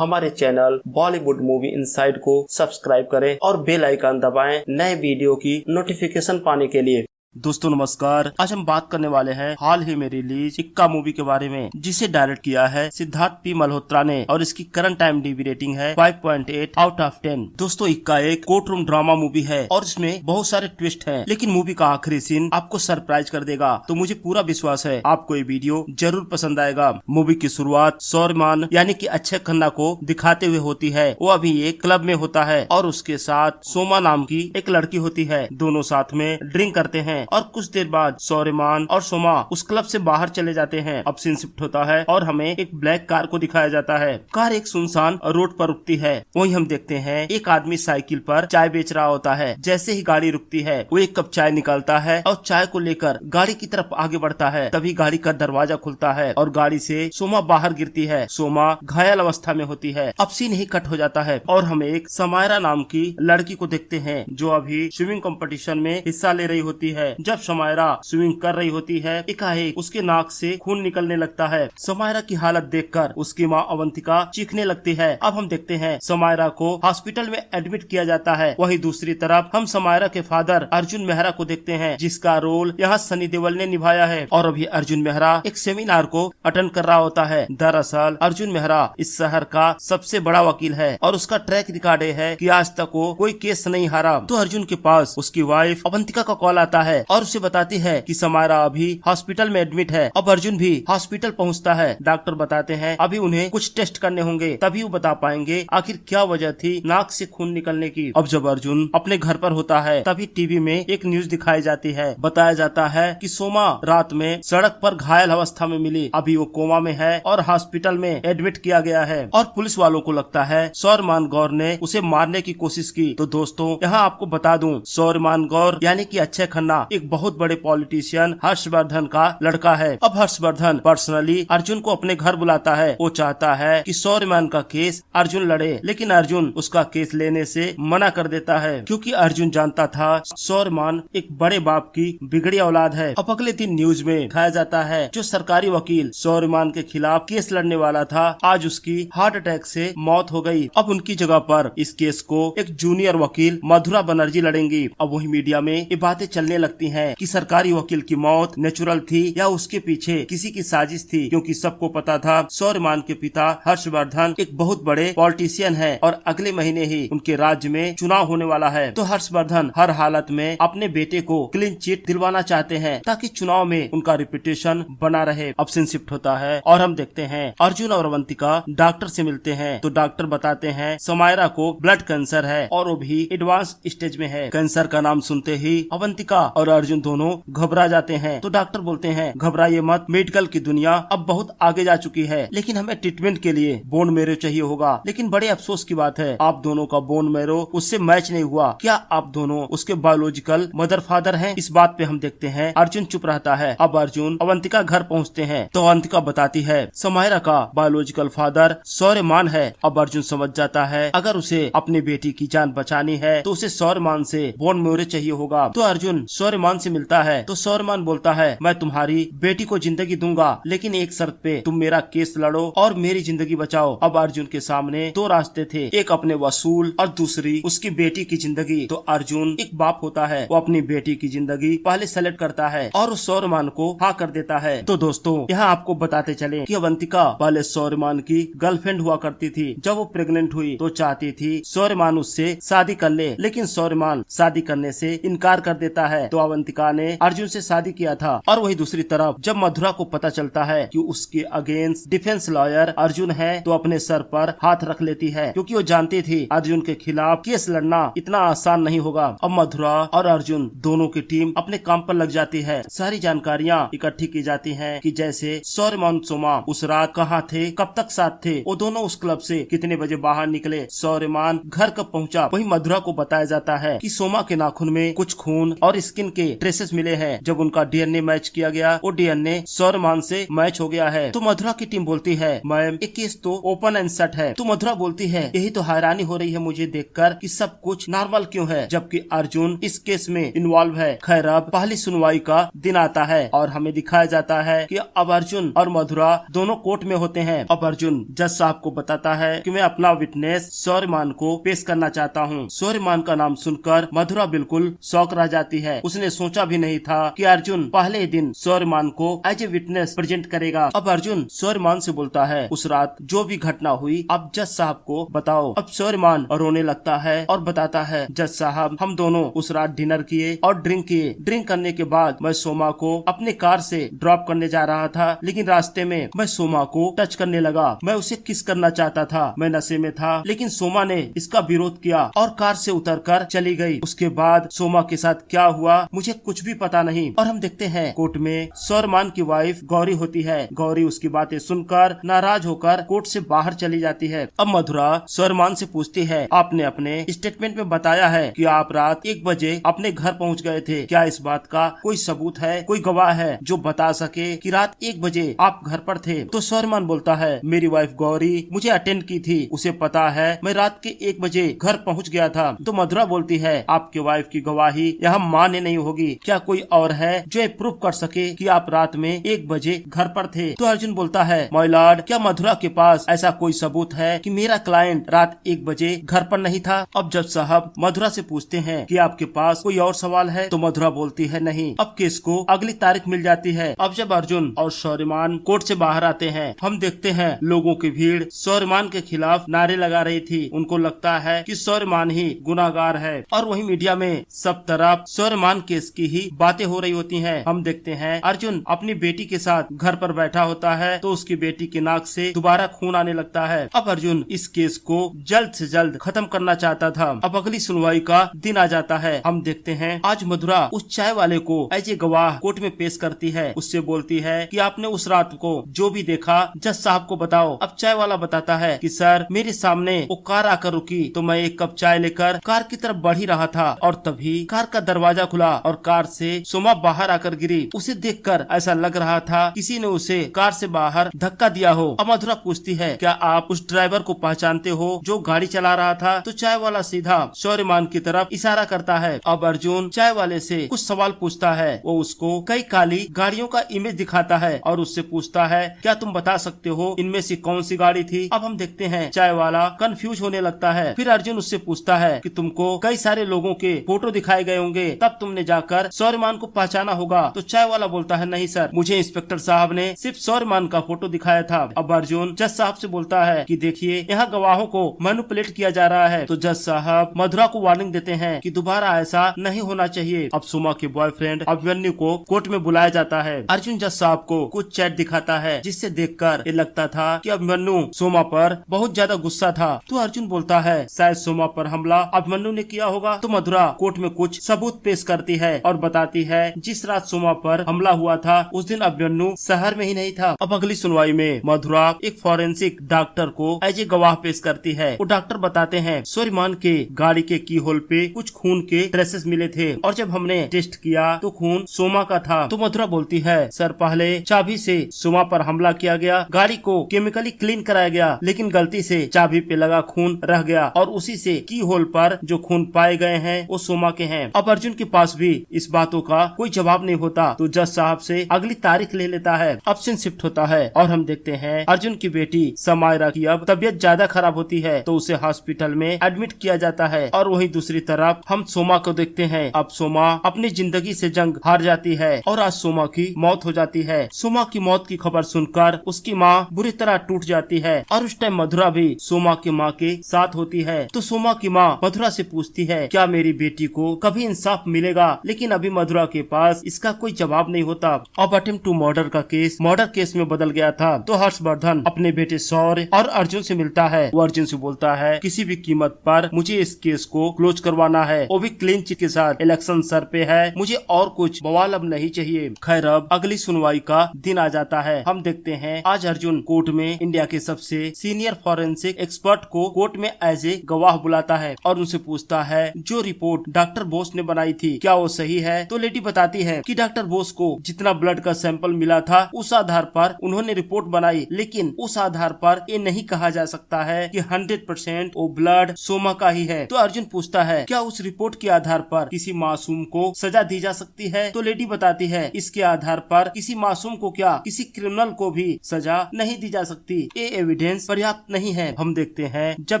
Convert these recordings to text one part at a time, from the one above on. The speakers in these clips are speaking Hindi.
हमारे चैनल बॉलीवुड मूवी इनसाइड को सब्सक्राइब करें और बेल आइकन दबाएं नए वीडियो की नोटिफिकेशन पाने के लिए। दोस्तों नमस्कार, आज हम बात करने वाले हैं हाल ही में रिलीज इक्का मूवी के बारे में, जिसे डायरेक्ट किया है सिद्धार्थ पी मल्होत्रा ने और इसकी करंट IMDb रेटिंग है 5.8 आउट ऑफ 10। दोस्तों इक्का एक कोर्ट रूम ड्रामा मूवी है और इसमें बहुत सारे ट्विस्ट हैं, लेकिन मूवी का आखिरी सीन आपको सरप्राइज कर देगा। तो मुझे पूरा विश्वास है आपको ये वीडियो जरूर पसंद आएगा। मूवी की शुरुआत सौर्यमान यानी कि अक्षय खन्ना को दिखाते हुए होती है। वो अभी एक क्लब में होता है और उसके साथ सोमा नाम की एक लड़की होती है। दोनों साथ में ड्रिंक करते हैं और कुछ देर बाद सौर्यमान और सोमा उस क्लब से बाहर चले जाते हैं। अब सीन शिफ्ट होता है और हमें एक ब्लैक कार को दिखाया जाता है। कार एक सुनसान रोड पर रुकती है। वहीं हम देखते हैं एक आदमी साइकिल पर चाय बेच रहा होता है। जैसे ही गाड़ी रुकती है वो एक कप चाय निकालता है और चाय को लेकर गाड़ी की तरफ आगे बढ़ता है। तभी गाड़ी का दरवाजा खुलता है और गाड़ी से सोमा बाहर गिरती है। सोमा घायल अवस्था में होती है। अब सीन ही कट हो जाता है और हम एक समायरा नाम की लड़की को देखते हैं जो अभी स्विमिंग कंपटीशन में हिस्सा ले रही होती है। जब समायरा स्विमिंग कर रही होती है, एकाएक उसके नाक से खून निकलने लगता है। समायरा की हालत देखकर उसकी माँ अवंतिका चीखने लगती है। अब हम देखते हैं समायरा को हॉस्पिटल में एडमिट किया जाता है। वहीं दूसरी तरफ हम समायरा के फादर अर्जुन मेहरा को देखते हैं, जिसका रोल यहाँ सनी देओल ने निभाया है। और अभी अर्जुन मेहरा एक सेमिनार को अटेंड कर रहा होता है। दरअसल अर्जुन मेहरा इस शहर का सबसे बड़ा वकील है और उसका ट्रैक रिकॉर्ड है कि आज तक वो कोई केस नहीं हारा। तो अर्जुन के पास उसकी वाइफ अवंतिका का कॉल आता है और उसे बताती है कि समायरा अभी हॉस्पिटल में एडमिट है। अब अर्जुन भी हॉस्पिटल पहुंचता है। डॉक्टर बताते हैं अभी उन्हें कुछ टेस्ट करने होंगे, तभी वो बता पाएंगे आखिर क्या वजह थी नाक से खून निकलने की। अब जब अर्जुन अपने घर पर होता है तभी टीवी में एक न्यूज दिखाई जाती है। बताया जाता है कि सोमा रात में सड़क पर घायल अवस्था में मिली। अभी वो कोमा में है और हॉस्पिटल में एडमिट किया गया है। और पुलिस वालों को लगता है सौर्यमान गौर ने उसे मारने की कोशिश की। तो दोस्तों यहाँ आपको बता दूं, सौर्यमान गौर यानी कि अक्षय खन्ना एक बहुत बड़े पॉलिटिशियन हर्षवर्धन का लड़का है। अब हर्षवर्धन पर्सनली अर्जुन को अपने घर बुलाता है। वो चाहता है कि सौर्यमान का केस अर्जुन लड़े, लेकिन अर्जुन उसका केस लेने से मना कर देता है, क्योंकि अर्जुन जानता था सौर्यमान एक बड़े बाप की बिगड़ी औलाद है। अब अगले दिन न्यूज में दिखाया जाता है जो सरकारी वकील सौर्यमान के खिलाफ केस लड़ने वाला था, आज उसकी हार्ट अटैक से मौत हो गई। अब उनकी जगह पर इस केस को एक जूनियर वकील मधुरा बनर्जी लड़ेंगी। अब वही मीडिया में ये बातें चलने लगती हैं कि सरकारी वकील की मौत नेचुरल थी या उसके पीछे किसी की साजिश थी, क्योंकि सबको पता था सौर्यमान के पिता हर्षवर्धन एक बहुत बड़े पॉलिटिशियन है और अगले महीने ही उनके राज्य में चुनाव होने वाला है। तो हर्षवर्धन हर हालत में अपने बेटे को क्लीन चिट दिलवाना चाहते हैं ताकि चुनाव में उनका रिपुटेशन बना रहे। अब सीन शिफ्ट होता है और हम देखते हैं अर्जुन और अवंतिका डॉक्टर से मिलते हैं। तो डॉक्टर बताते हैं समायरा को ब्लड कैंसर है और वो भी एडवांस स्टेज में है। कैंसर का नाम सुनते ही अवंतिका और अर्जुन दोनों घबरा जाते हैं। तो डॉक्टर बोलते हैं घबराइए मत, मेडिकल की दुनिया अब बहुत आगे जा चुकी है, लेकिन हमें ट्रीटमेंट के लिए बोन मैरो चाहिए होगा। लेकिन बड़े अफसोस की बात है आप दोनों का बोन मैरो उससे मैच नहीं हुआ। क्या आप दोनों उसके बायोलॉजिकल मदर फादर हैं? इस बात पे हम देखते हैं अर्जुन चुप रहता है। अब अर्जुन अवंतिका घर पहुँचते हैं तो अवंतिका बताती है समायरा का बायोलॉजिकल फादर सौर्यमान है। अब अर्जुन समझ जाता है अगर उसे अपनी बेटी की जान बचानी है तो उसे सौर्यमान से बोन मैरो चाहिए होगा। तो अर्जुन सौर्यमान से मिलता है तो सौर्यमान बोलता है मैं तुम्हारी बेटी को जिंदगी दूंगा, लेकिन एक शर्त पे, तुम मेरा केस लड़ो और मेरी जिंदगी बचाओ। अब अर्जुन के सामने दो रास्ते थे, एक अपने वसूल और दूसरी उसकी बेटी की जिंदगी। तो अर्जुन एक बाप होता है, वो अपनी बेटी की जिंदगी पहले सेलेक्ट करता है और उस सौर्यमान को हाँ कर देता है। तो दोस्तों यहाँ आपको बताते चले कि अवंतिका पहले सौर्यमान की गर्लफ्रेंड हुआ करती थी। जब वो प्रेग्नेंट हुई तो चाहती थी सौर्यमान उससे शादी कर ले, लेकिन सौर्यमान शादी करने से इनकार कर देता है। तो अवंतिका ने अर्जुन से शादी किया था। और वही दूसरी तरफ जब मधुरा को पता चलता है कि उसके अगेंस्ट डिफेंस लॉयर अर्जुन है तो अपने सर पर हाथ रख लेती है, क्योंकि वो जानती थी अर्जुन के खिलाफ केस लड़ना इतना आसान नहीं होगा। अब मधुरा और अर्जुन दोनों की टीम अपने काम पर लग जाती है। सारी जानकारियाँ इकट्ठी की जाती हैं कि जैसे सौर्यमान सोमा उस रात कहाँ थे, कब तक साथ थे, वो दोनों उस क्लब से कितने बजे बाहर निकले, सौर्यमान घर कब पहुँचा। वही मधुरा को बताया जाता है कि सोमा के नाखून में कुछ खून और स्किन के ट्रेसेस मिले हैं। जब उनका डीएनए मैच किया गया, वो डीएनए सौरमान से मैच हो गया है। तो मधुरा की टीम बोलती है मैम ये केस तो ओपन एंड शट है। तो मधुरा बोलती है यही तो हैरानी हो रही है मुझे देखकर कि सब कुछ नॉर्मल क्यों है, जबकि अर्जुन इस केस में इन्वॉल्व है। खैर अब पहली सुनवाई का दिन आता है और हमें दिखाया जाता है कि अब अर्जुन और मधुरा दोनों कोर्ट में होते हैं। अब अर्जुन जज साहब को बताता है कि मैं अपना विटनेस सौर्यमान को पेश करना चाहता हूँ। सौर्यमान का नाम सुनकर मधुरा बिल्कुल शॉक रह जाती है। उसने सोचा भी नहीं था कि अर्जुन पहले ही दिन सौर्यमान को एज ए विटनेस प्रेजेंट करेगा। अब अर्जुन सौर्यमान से बोलता है उस रात जो भी घटना हुई आप जज साहब को बताओ। अब सौर्यमान रोने लगता है और बताता है जज साहब हम दोनों उस रात डिनर किए और ड्रिंक किए। ड्रिंक करने के बाद मैं सोमा को अपने कार से ड्रॉप करने जा रहा था, लेकिन रास्ते में मैं सोमा को टच करने लगा। मैं उसे किस करना चाहता था, मैं नशे में था, लेकिन सोमा ने इसका विरोध किया और कार से उतरकर चली गई। उसके बाद सोमा के साथ क्या हुआ मुझे कुछ भी पता नहीं। और हम देखते हैं कोर्ट में सौरमान की वाइफ गौरी होती है। गौरी उसकी बातें सुनकर नाराज होकर कोर्ट से बाहर चली जाती है। अब मधुरा सौरमान से पूछती है आपने अपने स्टेटमेंट में बताया है कि आप रात 1 बजे अपने घर पहुंच गए थे, क्या इस बात का कोई सबूत है, कोई गवाह है जो बता सके कि रात 1 बजे आप घर पर थे? तो सौरमान बोलता है मेरी वाइफ गौरी मुझे अटेंड की थी, उसे पता है मैं रात के 1 बजे घर पहुंच गया था। तो मधुरा बोलती है आपके वाइफ की गवाही यहाँ मान्य नहीं होगी, क्या कोई और है जो प्रूफ कर सके कि आप रात में 1 बजे घर पर थे? तो अर्जुन बोलता है माय लॉर्ड क्या मधुरा के पास ऐसा कोई सबूत है कि मेरा क्लाइंट रात 1 बजे घर पर नहीं था? अब जज साहब मधुरा से पूछते हैं कि आपके पास कोई और सवाल है? तो मधुरा बोलती है नहीं। अब केस को अगली तारीख मिल जाती है। अब जब अर्जुन और सौर्यमान कोर्ट से बाहर आते हैं, हम देखते हैं लोगों की भीड़ सौर्यमान के खिलाफ नारे लगा रही थी। उनको लगता है कि सौर्यमान ही गुनाहगार है और वही मीडिया में सब तरफ सौर्यमान केस की ही बातें हो रही होती हैं। हम देखते हैं अर्जुन अपनी बेटी के साथ घर पर बैठा होता है तो उसकी बेटी के नाक से दोबारा खून आने लगता है। अब अर्जुन इस केस को जल्द से जल्द खत्म करना चाहता था। अब अगली सुनवाई का दिन आ जाता है। हम देखते हैं आज मधुरा उस चाय वाले को एज ए गवाह कोर्ट में पेश करती है। उससे बोलती है कि आपने उस रात को जो भी देखा जज साहब को बताओ। अब चाय वाला बताता है कि सर मेरे सामने वो कार आकर रुकी तो मैं एक कप चाय लेकर कार की तरफ बढ़ ही रहा था और तभी कार का दरवाजा खुला और कार से सोमा बाहर आकर गिरी। उसे देखकर ऐसा लग रहा था किसी ने उसे कार से बाहर धक्का दिया हो। अब मधुरा पूछती है क्या आप उस ड्राइवर को पहचानते हो जो गाड़ी चला रहा था? तो चाय वाला सीधा सौर्यमान की तरफ इशारा करता है। अब अर्जुन चाय वाले से कुछ सवाल पूछता है। वो उसको कई काली गाड़ियों का इमेज दिखाता है और उससे पूछता है क्या तुम बता सकते हो इनमें से कौन सी गाड़ी थी? अब हम देखते हैं चाय वाला कंफ्यूज होने लगता है। फिर अर्जुन उससे पूछता है कि तुमको कई सारे लोगों के फोटो दिखाए गए होंगे, तब तुमने जाकर सौर्यमान को पहचाना होगा। तो चाय वाला बोलता है नहीं सर, मुझे इंस्पेक्टर साहब ने सिर्फ सौर्यमान का फोटो दिखाया था। अब अर्जुन जज साहब से बोलता है कि देखिए यहाँ गवाहों को मैनिपुलेट किया जा रहा है। तो जज साहब मधुरा को वार्निंग देते हैं कि दोबारा ऐसा नहीं होना चाहिए। अब सोमा के बॉयफ्रेंड अभिमन्यु को कोर्ट में बुलाया जाता है। अर्जुन जज साहब को कुछ चैट दिखाता है जिससे देखकर ये लगता था कि अभिमन्यु सोमा पर बहुत ज्यादा गुस्सा था। तो अर्जुन बोलता है शायद सोमा पर हमला अभिमन्यु ने किया होगा। तो मधुरा कोर्ट में कुछ सबूत पेश करती है और बताती है जिस रात सोमा पर हमला हुआ था उस दिन अभिमन्यु शहर में ही नहीं था। अब अगली सुनवाई में मधुरा एक फॉरेंसिक डॉक्टर को एज ए गवाह पेश करती है। वो डॉक्टर बताते हैं सौर्यमान के गाड़ी के की होल पे कुछ खून के ट्रेसेस मिले थे और जब हमने टेस्ट किया तो खून सोमा का था। तो मधुरा बोलती है सर पहले चाबी से सोमा पर हमला किया गया, गाड़ी को केमिकली क्लीन कराया गया, लेकिन गलती से चाबी पे लगा खून रह गया और उसी से की होल पर जो खून पाए गए हैं वो सोमा के हैं। अब अर्जुन के पास भी इस बातों का कोई जवाब नहीं होता तो जज साहब से अगली तारीख ले लेता है। अब सीन शिफ्ट होता है और हम देखते हैं अर्जुन की बेटी समायरा की अब तबीयत ज्यादा खराब होती है तो उसे हॉस्पिटल में एडमिट किया जाता है। और वहीं दूसरी तरफ हम सोमा को देखते हैं। अब सोमा अपनी जिंदगी से जंग हार जाती है और आज सोमा की मौत हो जाती है। सोमा की मौत की खबर सुनकर उसकी माँ बुरी तरह टूट जाती है और उस टाइम मधुरा भी सोमा की माँ के साथ होती है। तो सोमा की माँ मधुरा से पूछती है क्या मेरी बेटी को कभी इंसाफ मिलेगा? लेकिन अभी मधुरा के पास इसका कोई जवाब नहीं होता। अब अटेम्प्ट टू मर्डर का केस मर्डर केस में बदल गया था। तो हर्षवर्धन अपने बेटे शौर्य और अर्जुन से मिलता है। वो अर्जुन से बोलता है किसी भी कीमत पर मुझे इस केस को क्लोज करवाना है, वो भी क्लीन चिट के साथ। इलेक्शन सर पे है, मुझे और कुछ बवाल अब नहीं चाहिए। खैर अब अगली सुनवाई का दिन आ जाता है। हम देखते हैं आज अर्जुन कोर्ट में इंडिया के सबसे सीनियर फॉरेंसिक एक्सपर्ट को कोर्ट में एज ए गवाह बुलाता है और उनसे पूछता है जो रिपोर्ट डॉक्टर बोस ने बनाई थी क्या वो सही है? तो लेडी बताती है कि डॉक्टर बोस को जितना ब्लड का सैंपल मिला था उस आधार पर उन्होंने रिपोर्ट बनाई, लेकिन उस आधार पर ये नहीं कहा जा सकता है कि 100% वो ब्लड सोमा का ही है। तो अर्जुन पूछता है क्या उस रिपोर्ट के आधार पर किसी मासूम को सजा दी जा सकती है? तो लेडी बताती है इसके आधार पर किसी मासूम को क्या, किसी क्रिमिनल को भी सजा नहीं दी जा सकती। ये एविडेंस पर्याप्त नहीं है। हम देखते हैं जब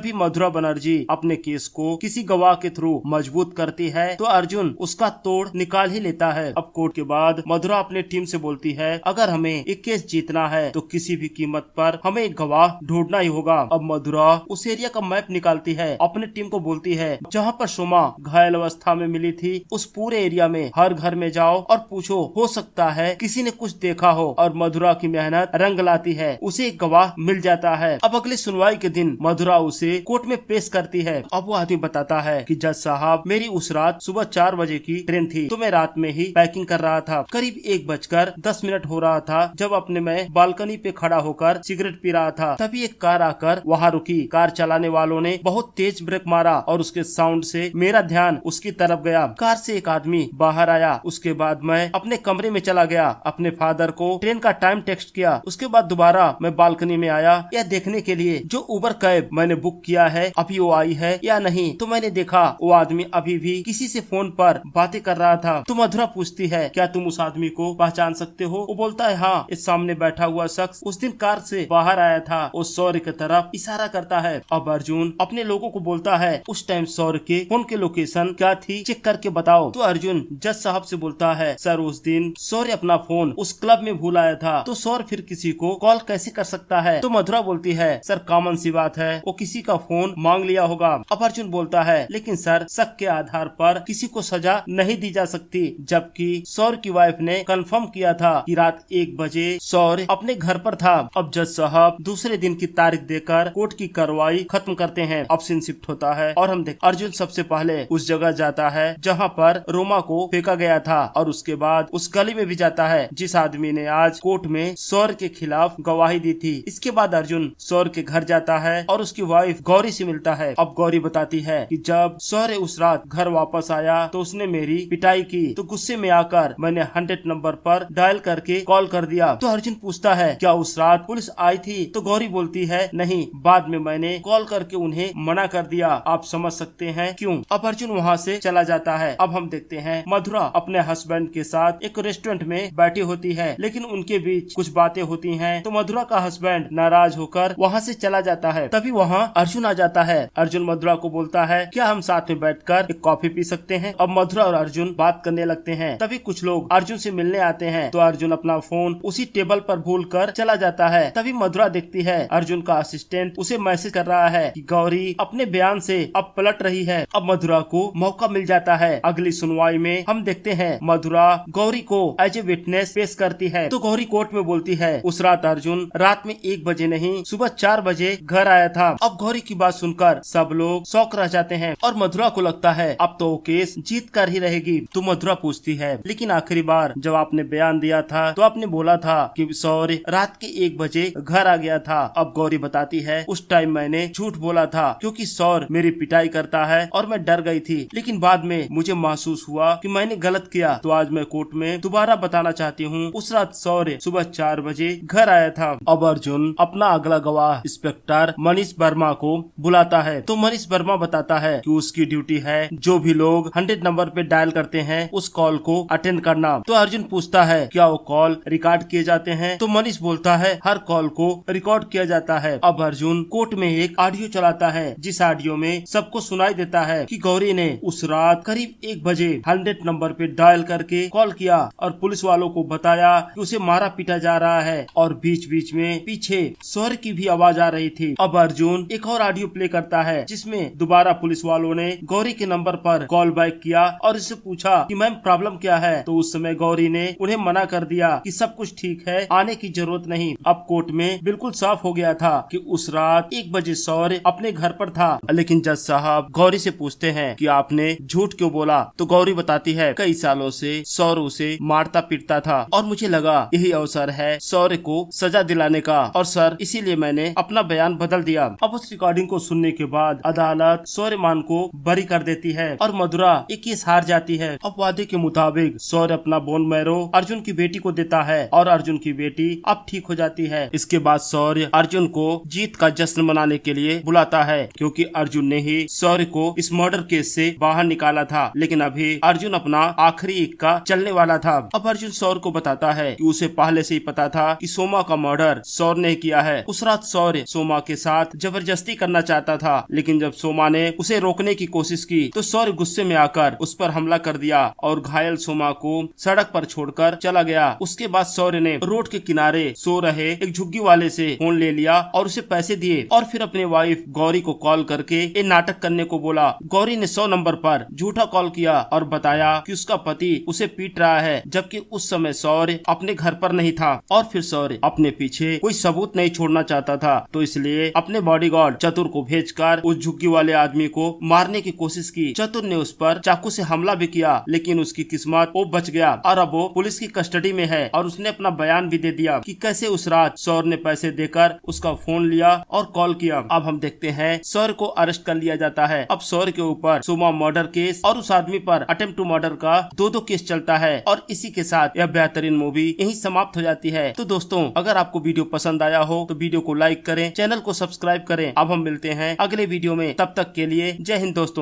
भी मधुरा बनर्जी अपने केस को किसी गवाह के थ्रू मजबूत करती है तो अर्जुन उसका तोड़ निकाल ही लेता है। अब कोर्ट के बाद मधुरा अपने टीम से बोलती है अगर हमें एक केस जीतना है तो किसी भी कीमत पर हमें एक गवाह ढूंढना ही होगा। अब मधुरा उस एरिया का मैप निकालती है, अपने टीम को बोलती है जहाँ पर सोमा घायल अवस्था में मिली थी उस पूरे एरिया में हर घर में जाओ और पूछो, हो सकता है किसी ने कुछ देखा हो। और मधुरा की मेहनत रंग लाती है, उसे एक गवाह मिल जाता है। अब अगली सुनवाई के दिन मधुरा उसे कोर्ट में पेश करती है। अब वो आदमी बताता है कि जज साहब मेरी उस रात सुबह 4 बजे की ट्रेन थी तो मैं रात में ही पैकिंग कर रहा था। करीब 1:10 हो रहा था जब अपने मैं बालकनी पे खड़ा होकर सिगरेट पी रहा था, तभी एक कार आकर वहाँ रुकी। कार चलाने वालों ने बहुत तेज ब्रेक मारा और उसके साउंड से मेरा ध्यान उसकी तरफ गया। कार से एक आदमी बाहर आया। उसके बाद मैं अपने कमरे में चला गया, अपने फादर को ट्रेन का टाइम टेक्स्ट किया। उसके बाद दोबारा मैं बालकनी में आया यह देखने के लिए जो उबर कैब मैंने बुक किया है अभी वो आई है या नहीं। तो मैंने देखा वो आदमी अभी भी किसी से फोन पर बातें कर रहा था। तो मधुरा पूछती है क्या तुम उस आदमी को पहचान सकते हो? वो बोलता है हाँ, इस सामने बैठा हुआ शख्स उस दिन कार से बाहर आया था। वो सौर्य की तरफ इशारा करता है। अब अर्जुन अपने लोगों को बोलता है उस टाइम सौर्य के फोन की लोकेशन क्या थी चेक करके बताओ। तो अर्जुन जज साहब से बोलता है सर उस दिन सौर्य अपना फोन उस क्लब में भूल आया था तो सौर्य फिर किसी को कॉल कैसे कर सकता है? तो मधुरा बोलती है सर कॉमन सी बात है, वो किसी का फोन मांग लिया होगा। अब अर्जुन बोलता है लेकिन सर शक के आधार पर किसी को सजा नहीं दी जा सकती, जबकि सौर्य की वाइफ ने कंफर्म किया था कि रात 1 बजे सौर्य अपने घर पर था। अब जज साहब दूसरे दिन की तारीख देकर कोर्ट की कार्रवाई खत्म करते हैं। अब सीन शिफ्ट होता है और हम देखते अर्जुन सबसे पहले उस जगह जाता है जहाँ पर रोमा को फेंका गया था और उसके बाद उस गली में भी जाता है जिस आदमी ने आज कोर्ट में सौर्य के खिलाफ गवाही दी थी। इसके बाद अर्जुन सौर्य के घर जाता है और उसकी वाइफ गौरी से मिलता है। अब गौरी बताती है कि जब सौर्य उस रात घर वापस आया तो उसने मेरी पिटाई की, तो गुस्से में आकर मैंने 100 नंबर पर डायल करके कॉल कर दिया। तो अर्जुन पूछता है क्या उस रात पुलिस आई थी? तो गौरी बोलती है नहीं, बाद में मैंने कॉल करके उन्हें मना कर दिया। आप समझ सकते हैं क्यों। अब अर्जुन वहाँ से चला जाता है। अब हम देखते हैं मधुरा अपने हस्बैंड के साथ एक रेस्टोरेंट में बैठी होती है, लेकिन उनके बीच कुछ बातें होती हैं। तो मधुरा का हस्बैंड नाराज होकर वहाँ से चला जाता है। तभी वहाँ अर्जुन आ जाता है। अर्जुन मधुरा को बोलता है क्या हम साथ में बैठकर एक कॉफी पी सकते हैं? अब मधुरा और अर्जुन बात करने लगते हैं। तभी कुछ लोग अर्जुन से मिलने आते हैं तो अर्जुन अपना फोन उसी टेबल पर भूल कर चला जाता है। तभी मधुरा देखती है अर्जुन का असिस्टेंट उसे मैसेज कर रहा है कि गौरी अपने बयान से अब पलट रही है। अब मधुरा को मौका मिल जाता है। अगली सुनवाई में हम देखते हैं मधुरा गौरी को एज ए विटनेस पेश करती है। तो गौरी कोर्ट में बोलती है उस रात अर्जुन रात में 1 बजे नहीं सुबह 4 बजे घर आया था। अब गौरी की बात सुनकर सब लोग शौक रह जाते हैं और मधुरा को लगता है अब तो वो केस जीत कर ही रहेगी। तो मधुरा पूछती है लेकिन आखिरी बार जब आपने बयान दिया था तो आपने बोला था कि सौर्य रात के 1 बजे घर आ गया था। अब गौरी बताती है उस टाइम मैंने झूठ बोला था क्योंकि सौर्य मेरी पिटाई करता है और मैं डर गई थी, लेकिन बाद में मुझे महसूस हुआ कि मैंने गलत किया। तो आज मैं कोर्ट में दोबारा बताना चाहती हूँ उस रात सौर्य सुबह 4 बजे घर आया था। अब अर्जुन अपना अगला गवाह इंस्पेक्टर मनीष वर्मा को बुलाता है। तो मनीष वर्मा बताता है कि उसकी ड्यूटी है जो भी लोग 100 नंबर पे डायल करते हैं उस कॉल को अटेंड करना। तो अर्जुन पूछता है क्या वो कॉल रिकॉर्ड किए जाते हैं? तो मनीष बोलता है हर कॉल को रिकॉर्ड किया जाता है। अब अर्जुन कोर्ट में एक ऑडियो चलाता है जिस ऑडियो में सबको सुनाई देता है कि गौरी ने उस रात करीब 1 बजे 100 नंबर पे डायल करके कॉल किया और पुलिस वालों को बताया कि उसे मारा पीटा जा रहा है और बीच बीच में पीछे सौर्य की भी आवाज आ रही थी। अब अर्जुन एक और ऑडियो प्ले करता है जिसमें दोबारा पुलिस वालों ने गौरी के नंबर पर कॉल बैक किया और इससे पूछा कि मैम प्रॉब्लम क्या है? तो उस समय गौरी ने उन्हें मना कर दिया कि सब कुछ ठीक है, आने की जरूरत नहीं। अब कोर्ट में बिल्कुल साफ हो गया था कि उस रात 1 बजे सौर्य अपने घर पर था। लेकिन जज साहब गौरी से पूछते हैं कि आपने झूठ क्यों बोला? तो गौरी बताती है कई सालों से सौर्य उसे मारता पीटता था और मुझे लगा यही अवसर है सौर्य को सजा दिलाने का, और सर इसीलिए मैंने अपना बयान बदल दिया। अब उस रिकॉर्डिंग को सुनने के बाद अदालत सौर्यमान को बरी कर देती है और मधुरा एक केस हार जाती है। अब वादे के मुताबिक शौर्य अपना बोन मैरो अर्जुन की बेटी को देता है और अर्जुन की बेटी अब ठीक हो जाती है। इसके बाद शौर्य अर्जुन को जीत का जश्न मनाने के लिए बुलाता है, क्योंकि अर्जुन ने ही शौर्य को इस मर्डर केस से बाहर निकाला था। लेकिन अभी अर्जुन अपना आखिरी इक्का चलने वाला था। अब अर्जुन शौर्य को बताता है कि उसे पहले से ही पता था कि सोमा का मर्डर शौर्य ने किया है। उस रात शौर्य सोमा के साथ जबरदस्ती करना चाहता था, लेकिन जब सोमा ने उसे रोकने की कोशिश की तो शौर्य गुस्से में आकर उस पर हमला कर दिया और घायल सोमा को सड़क पर छोड़कर चला गया। उसके बाद शौर्य ने रोड के किनारे सो रहे एक झुग्गी वाले से फोन ले लिया और उसे पैसे दिए और फिर अपने वाइफ गौरी को कॉल करके ये नाटक करने को बोला। गौरी ने 100 नंबर पर झूठा कॉल किया और बताया कि उसका पति उसे पीट रहा है, जबकि उस समय शौर्य अपने घर पर नहीं था। और फिर शौर्य अपने पीछे कोई सबूत नहीं छोड़ना चाहता था, तो इसलिए अपने बॉडीगार्ड चतुर को भेजकर उस झुग्गी वाले आदमी को मारने की कोशिश की। चतुर ने उस पर चाकू से हमला भी किया, लेकिन उसकी किस्मत वो बच गया और अब वो पुलिस की कस्टडी में है। और उसने अपना बयान भी दे दिया कि कैसे उस रात शौर्य ने पैसे देकर उसका फोन लिया और कॉल किया। अब हम देखते हैं शौर्य को अरेस्ट कर लिया जाता है। अब शौर्य के ऊपर सोमा मर्डर केस और उस आदमी पर अटेम्प्ट टू मर्डर का दो केस चलता है। और इसी के साथ यह बेहतरीन मूवी यहीं समाप्त हो जाती है। तो दोस्तों, अगर आपको वीडियो पसंद आया हो तो वीडियो को लाइक करें, चैनल को सब्सक्राइब करें। अब हम मिलते हैं अगले वीडियो में, तब तक के लिए जय हिंद दोस्तों।